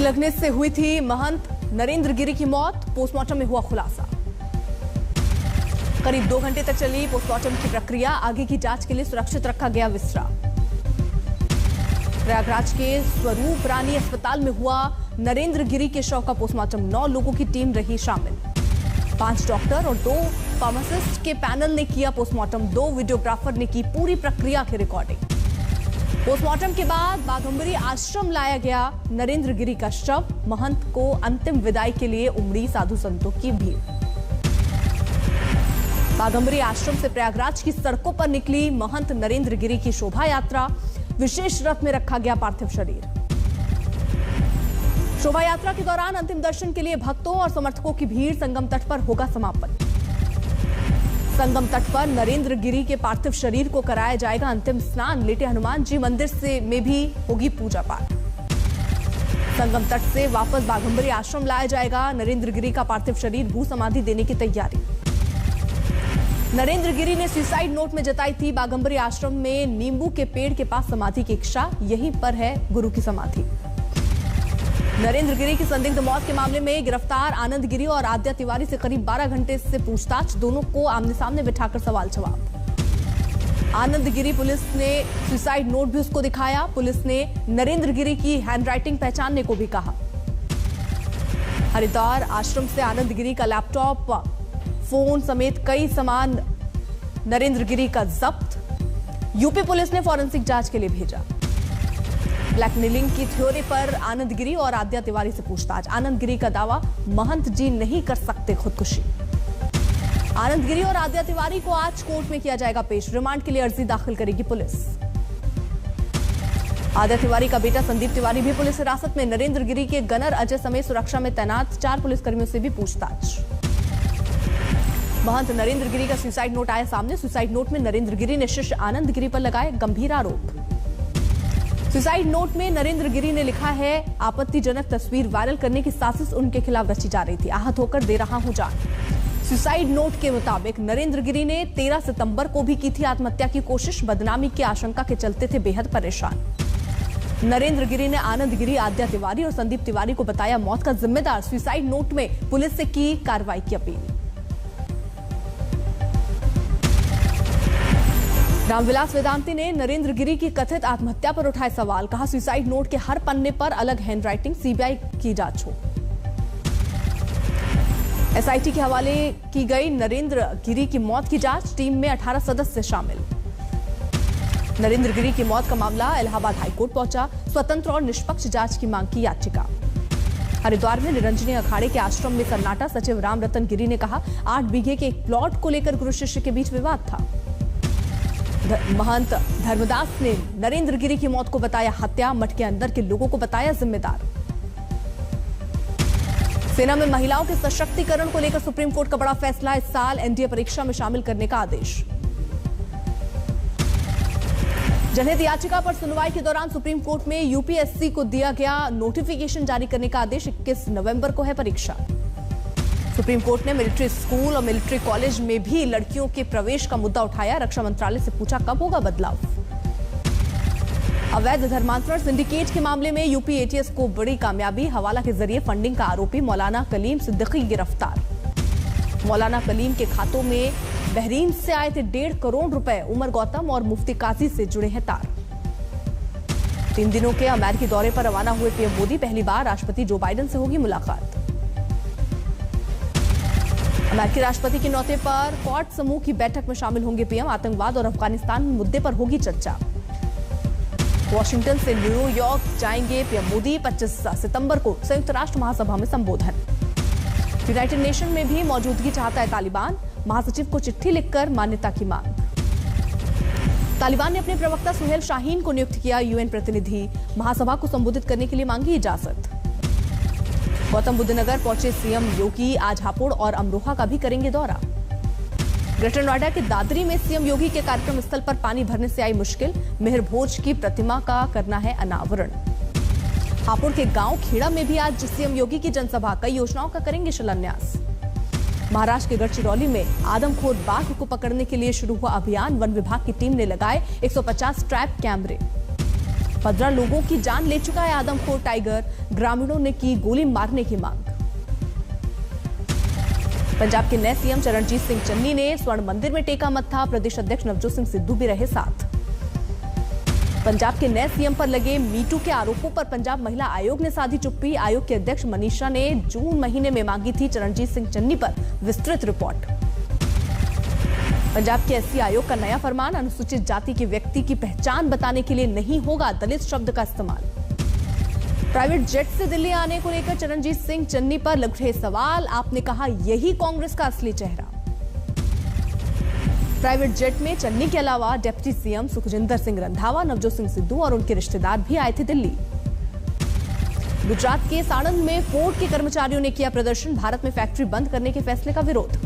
लगने से हुई थी महंत नरेंद्र गिरी की मौत, पोस्टमार्टम में हुआ खुलासा। करीब 2 घंटे तक चली पोस्टमार्टम की प्रक्रिया, आगे की जांच के लिए सुरक्षित रखा गया विसरा। प्रयागराज के स्वरूप रानी अस्पताल में हुआ नरेंद्र गिरी के शव का पोस्टमार्टम, 9 लोगों की टीम रही शामिल। 5 डॉक्टर और 2 फार्मासिस्ट के पैनल ने किया पोस्टमार्टम, 2 वीडियोग्राफर ने की पूरी प्रक्रिया की रिकॉर्डिंग। पोस्टमार्टम के बाद बाघंबरी आश्रम लाया गया नरेंद्र गिरी का शव, महंत को अंतिम विदाई के लिए उमड़ी साधु संतों की भीड़। बाघंबरी आश्रम से प्रयागराज की सड़कों पर निकली महंत नरेंद्र गिरी की शोभा यात्रा, विशेष रथ में रखा गया पार्थिव शरीर। शोभा यात्रा के दौरान अंतिम दर्शन के लिए भक्तों और समर्थकों की भीड़, संगम तट पर होगा समापन। संगम तट पर नरेंद्र गिरी के पार्थिव शरीर को कराया जाएगा अंतिम स्नान, लेटे हनुमान जी मंदिर में भी होगी पूजा पाठ। संगम तट से वापस बाघंबरी आश्रम लाया जाएगा नरेंद्र गिरी का पार्थिव शरीर, भू समाधि देने की तैयारी। नरेंद्र गिरी ने सुसाइड नोट में जताई थी बाघंबरी आश्रम में नींबू के पेड़ के पास समाधि की इच्छा, यहीं पर है गुरु की समाधि। नरेंद्र गिरी की संदिग्ध मौत के मामले में गिरफ्तार आनंद गिरी और आद्या तिवारी से करीब 12 घंटे से पूछताछ, दोनों को आमने सामने बिठाकर सवाल जवाब। आनंद गिरी पुलिस ने सुसाइड नोट भी उसको दिखाया, पुलिस ने नरेंद्र गिरी की हैंडराइटिंग पहचानने को भी कहा। हरिद्वार आश्रम से आनंद गिरी का लैपटॉप, फोन समेत कई सामान नरेंद्र गिरी का जब्त, यूपी पुलिस ने फॉरेंसिक जांच के लिए भेजा। ब्लैकमेलिंग की थ्योरी पर आनंद गिरी और आद्या तिवारी से पूछताछ, आनंद गिरी का दावा, महंत जी नहीं कर सकते खुदकुशी। आनंद गिरी और आद्या तिवारी को आज कोर्ट में किया जाएगा पेश, रिमांड के लिए अर्जी दाखिल करेगी पुलिस। आद्या तिवारी का बेटा संदीप तिवारी भी पुलिस हिरासत में, नरेंद्र गिरी के गनर अजय समेत सुरक्षा में तैनात 4 पुलिसकर्मियों से भी पूछताछ। महंत नरेंद्र गिरी का सुसाइड नोट आया सामने, सुसाइड नोट में नरेंद्र गिरी ने शिष्य आनंद गिरी पर लगाए गंभीर आरोप। सुसाइड नोट में नरेंद्र गिरी ने लिखा है, आपत्तिजनक तस्वीर वायरल करने की साजिश उनके खिलाफ रची जा रही थी, आहत होकर दे रहा हूं जान। सुसाइड नोट के मुताबिक नरेंद्र गिरी ने 13 सितंबर को भी की थी आत्महत्या की कोशिश, बदनामी की आशंका के चलते थे बेहद परेशान। नरेंद्र गिरी ने आनंद गिरी, आद्या तिवारी और संदीप तिवारी को बताया मौत का जिम्मेदार, सुसाइड नोट में पुलिस से की कार्रवाई की अपील। रामविलास वेदांती ने नरेंद्र गिरी की कथित आत्महत्या पर उठाए सवाल, कहा सुसाइड नोट के हर पन्ने पर अलग हैंडराइटिंग, सीबीआई की जांच हो। एसआईटी के हवाले की गई नरेंद्र गिरी की मौत की जांच, टीम में 18 सदस्य शामिल। नरेंद्र गिरी की मौत का मामला इलाहाबाद हाईकोर्ट पहुंचा, स्वतंत्र और निष्पक्ष जांच की मांग की याचिका। हरिद्वार में निरंजनी अखाड़े के आश्रम में सन्नाटा, सचिव राम रतन गिरी ने कहा 8 बीघे के एक प्लॉट को लेकर गुरु शिष्य के बीच विवाद था। महंत धर्मदास ने नरेंद्र गिरी की मौत को बताया हत्या, मठ के अंदर के लोगों को बताया जिम्मेदार। सेना में महिलाओं के सशक्तिकरण को लेकर सुप्रीम कोर्ट का बड़ा फैसला, इस साल एनडीए परीक्षा में शामिल करने का आदेश। जनहित याचिका पर सुनवाई के दौरान सुप्रीम कोर्ट में यूपीएससी को दिया गया नोटिफिकेशन जारी करने का आदेश, 21 नवंबर को है परीक्षा। सुप्रीम कोर्ट ने मिलिट्री स्कूल और मिलिट्री कॉलेज में भी लड़कियों के प्रवेश का मुद्दा उठाया, रक्षा मंत्रालय से पूछा कब होगा बदलाव। अवैध धर्मांतरण सिंडिकेट के मामले में यूपी एटीएस को बड़ी कामयाबी, हवाला के जरिए फंडिंग का आरोपी मौलाना कलीम सिद्दीकी गिरफ्तार। मौलाना कलीम के खातों में बहरीन से आए थे 1.5 करोड़ रुपए, उमर गौतम और मुफ्ती काजी से जुड़े हैं तार। 3 दिनों के अमेरिकी दौरे पर रवाना हुए पीएम मोदी, पहली बार राष्ट्रपति जो बाइडेन से होगी मुलाकात। अमेरिकी राष्ट्रपति के न्योते पर क्वाड समूह की बैठक में शामिल होंगे पीएम, आतंकवाद और अफगानिस्तान मुद्दे पर होगी चर्चा। वॉशिंगटन से न्यूयॉर्क जाएंगे पीएम मोदी, 25 सितंबर को संयुक्त राष्ट्र महासभा में संबोधन। यूनाइटेड नेशन में भी मौजूदगी चाहता है तालिबान, महासचिव को चिट्ठी लिखकर मान्यता की मांग। तालिबान ने अपने प्रवक्ता सुहेल शाहीन को नियुक्त किया यूएन प्रतिनिधि, महासभा को संबोधित करने के लिए मांगी इजाजत। गौतम बुद्ध नगर पहुंचे सीएम योगी, आज हापुड़ और अमरोहा का भी करेंगे दौरा। ग्रेटर नोएडा के दादरी में सीएम योगी के कार्यक्रम स्थल पर पानी भरने से आई मुश्किल, मेहर भोज की प्रतिमा का करना है अनावरण। हापुड़ के गांव खेड़ा में भी आज सीएम योगी की जनसभा, कई योजनाओं का करेंगे शिलान्यास। महाराष्ट्र के गढ़चिरौली में आदमखोर बाघ को पकड़ने के लिए शुरू हुआ अभियान, वन विभाग की टीम ने लगाए 150 ट्रैप कैमरे। 15 लोगों की जान ले चुका है आदमखोर टाइगर, ग्रामीणों ने की गोली मारने की मांग। पंजाब के नए सीएम चरणजीत सिंह चन्नी ने स्वर्ण मंदिर में टेका मत्था, प्रदेश अध्यक्ष नवजोत सिंह सिद्धू भी रहे साथ। पंजाब के नए सीएम पर लगे मीटू के आरोपों पर पंजाब महिला आयोग ने साधी चुप्पी। आयोग के अध्यक्ष मनीषा ने जून महीने में मांगी थी चरणजीत सिंह चन्नी पर विस्तृत रिपोर्ट। पंजाब के एससी आयोग का नया फरमान, अनुसूचित जाति के व्यक्ति की पहचान बताने के लिए नहीं होगा दलित शब्द का इस्तेमाल। प्राइवेट जेट से दिल्ली आने को लेकर चरणजीत सिंह चन्नी पर लग रहे सवाल, आपने कहा यही कांग्रेस का असली चेहरा। प्राइवेट जेट में चन्नी के अलावा डिप्टी सीएम सुखजिंदर सिंह रंधावा, नवजोत सिंह सिद्धू और उनके रिश्तेदार भी आए थे दिल्ली। गुजरात के साणंद में फोर्ड के कर्मचारियों ने किया प्रदर्शन, भारत में फैक्ट्री बंद करने के फैसले का विरोध।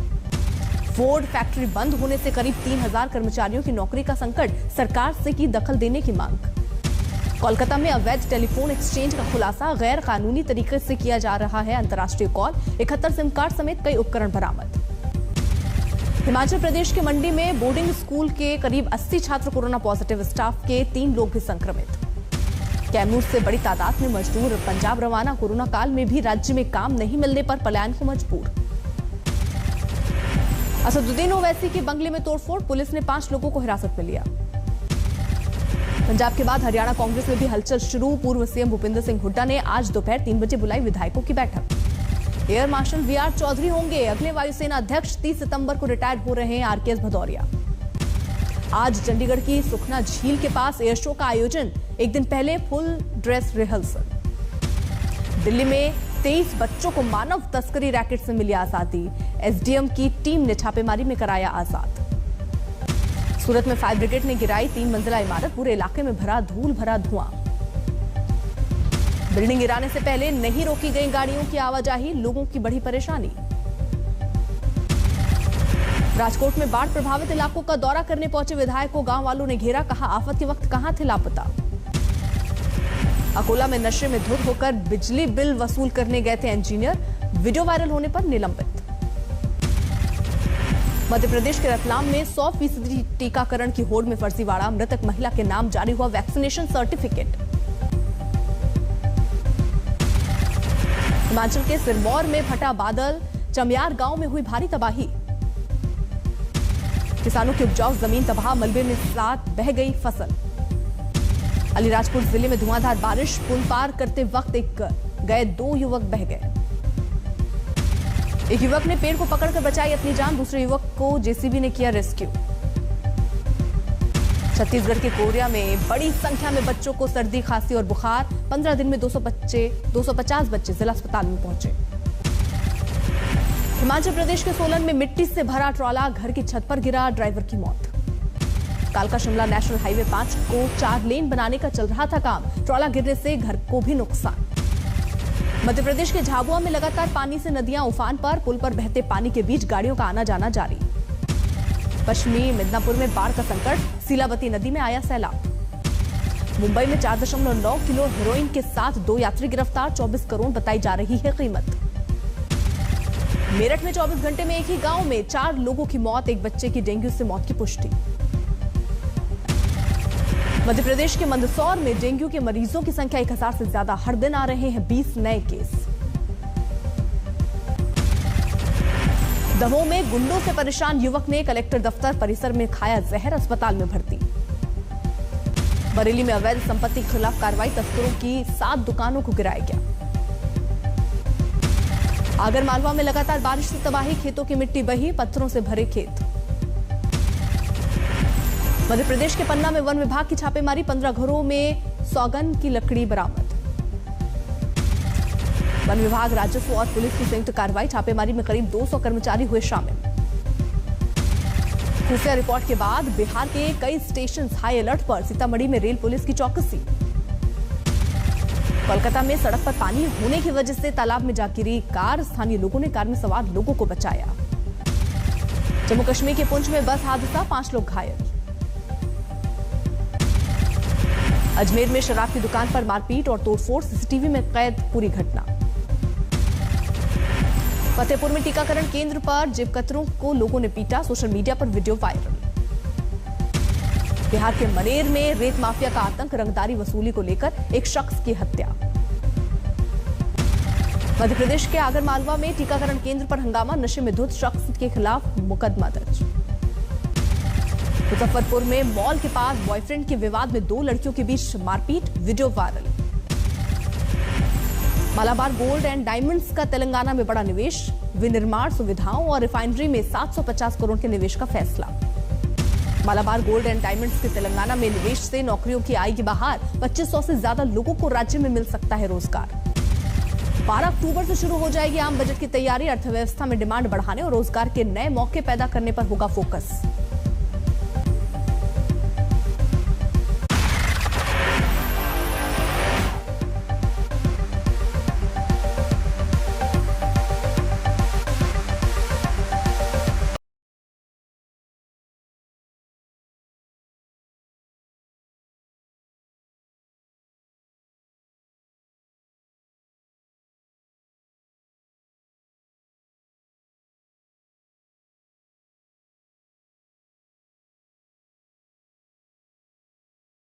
फोर्ड फैक्ट्री बंद होने से करीब 3000 कर्मचारियों की नौकरी का संकट, सरकार से की दखल देने की मांग। कोलकाता में अवैध टेलीफोन एक्सचेंज का खुलासा, गैर कानूनी तरीके से किया जा रहा है अंतर्राष्ट्रीय कॉल, 71 सिम कार्ड समेत कई उपकरण बरामद। हिमाचल प्रदेश के मंडी में बोर्डिंग स्कूल के करीब 80 छात्र कोरोना पॉजिटिव, स्टाफ के 3 लोग भी संक्रमित। कैमूर से बड़ी तादाद में मजदूर पंजाब रवाना, कोरोना काल में भी राज्य में काम नहीं मिलने पर पलायन को मजबूर। असदुद्दीन ओवैसी के बंगले में तोड़फोड़, पुलिस ने 5 लोगों को हिरासत में लिया। पंजाब के बाद हरियाणा कांग्रेस में भी हलचल शुरू, पूर्व सीएम भूपिंदर सिंह हुड्डा ने आज दोपहर 3 बजे बुलाई विधायकों की बैठक। एयर मार्शल वीआर चौधरी होंगे अगले वायुसेना अध्यक्ष, 30 सितंबर को रिटायर हो रहे हैं आरकेएस भदौरिया। आज चंडीगढ़ की सुखना झील के पास एयर शो का आयोजन, एक दिन पहले फुल ड्रेस रिहर्सल। दिल्ली में 23 बच्चों को मानव तस्करी रैकेट से मिली आजादी, एसडीएम की टीम ने छापेमारी में कराया आजाद। सूरत में फायर ब्रिगेड ने गिराई 3 मंजिला इमारत, पूरे इलाके में भरा धूल भरा धुआं। बिल्डिंग गिराने से पहले नहीं रोकी गई गाड़ियों की आवाजाही, लोगों की बढ़ी परेशानी। राजकोट में बाढ़ प्रभावित इलाकों का दौरा करने पहुंचे विधायक को गांव वालों ने घेरा, कहा आफत के वक्त कहां थे लापता। अकोला में नशे में धुत होकर बिजली बिल वसूल करने गए थे इंजीनियर, वीडियो वायरल होने पर निलंबित। मध्य प्रदेश के रतलाम में 100% टीकाकरण की होड़ में फर्जीवाड़ा, मृतक महिला के नाम जारी हुआ वैक्सीनेशन सर्टिफिकेट। हिमाचल के सिरमौर में फटा बादल, चमियार गांव में हुई भारी तबाही। किसानों की उपजाऊ जमीन तबाह, मलबे में साथ बह गई फसल। अलीराजपुर जिले में धुआंधार बारिश, पुल पार करते वक्त गए 2 युवक बह गए। एक युवक ने पेड़ को पकड़कर बचाई अपनी जान, दूसरे युवक को जेसीबी ने किया रेस्क्यू। छत्तीसगढ़ के कोरिया में बड़ी संख्या में बच्चों को सर्दी, खांसी और बुखार, 15 दिन में 250 बच्चे जिला अस्पताल में पहुंचे। हिमाचल प्रदेश के सोलन में मिट्टी से भरा ट्रॉला घर की छत पर गिरा, ड्राइवर की मौत। कालका शिमला नेशनल हाईवे 5 को 4 लेन बनाने का चल रहा था काम, ट्रॉला गिरने से घर को भी नुकसान। मध्य प्रदेश के झाबुआ में लगातार पानी से नदियां उफान पर, पुल पर बहते पानी के बीच गाड़ियों का आना जाना जारी। पश्चिमी मिदनापुर में बाढ़ का संकट, सीलावती नदी में आया सैलाब। मुंबई में 4.9 किलो हेरोइन के साथ 2 यात्री गिरफ्तार, 24 करोड़ बताई जा रही है कीमत। मेरठ में 24 घंटे में एक ही गांव में 4 लोगों की मौत, एक बच्चे की डेंगू से मौत की पुष्टि। मध्य प्रदेश के मंदसौर में डेंगू के मरीजों की संख्या 1000 से ज्यादा, हर दिन आ रहे हैं 20 नए केस। दमोह में गुंडों से परेशान युवक ने कलेक्टर दफ्तर परिसर में खाया जहर, अस्पताल में भर्ती। बरेली में अवैध संपत्ति के खिलाफ कार्रवाई, तस्करों की 7 दुकानों को गिराया गया। आगर मालवा में लगातार बारिश से तबाही, खेतों की मिट्टी बही, पत्थरों से भरे खेत। मध्य प्रदेश के पन्ना में वन विभाग की छापेमारी, 15 घरों में सौगन की लकड़ी बरामद। वन विभाग, राजस्व और पुलिस की संयुक्त कार्रवाई, छापेमारी में करीब 200 कर्मचारी हुए शामिल। खुफिया रिपोर्ट के बाद बिहार के कई स्टेशन हाई अलर्ट पर, सीतामढ़ी में रेल पुलिस की चौकसी। कोलकाता में सड़क पर पानी होने की वजह से तालाब में जा गिरी कार, स्थानीय लोगों ने कार में सवार लोगों को बचाया। जम्मू कश्मीर के पुंछ में बस हादसा, 5 लोग घायल। अजमेर में शराब की दुकान पर मारपीट और तोड़फोड़, सीसीटीवी में कैद पूरी घटना। फतेहपुर में टीकाकरण केंद्र पर जेबकतरों को लोगों ने पीटा, सोशल मीडिया पर वीडियो वायरल। बिहार के मनेर में रेत माफिया का आतंक, रंगदारी वसूली को लेकर एक शख्स की हत्या। मध्य प्रदेश के आगरमालवा में टीकाकरण केंद्र पर हंगामा, नशे में धुत शख्स के खिलाफ मुकदमा दर्ज। मुजफ्फरपुर में मॉल के पास बॉयफ्रेंड के विवाद में 2 लड़कियों के बीच मारपीट, video viral. Malabar gold and diamonds का तेलंगाना में बड़ा निवेश, विनिर्माण सुविधाओं और रिफाइनरी में 750 करोड़ के निवेश का फैसला। मालाबार गोल्ड एंड डायमंड्स के तेलंगाना में निवेश से नौकरियों की आएगी बहार, 2500 से ज्यादा लोगों को राज्य में मिल सकता है रोजगार। 12 अक्टूबर से शुरू हो जाएगी आम बजट की तैयारी, अर्थव्यवस्था में डिमांड बढ़ाने और रोजगार के नए मौके पैदा करने पर होगा फोकस।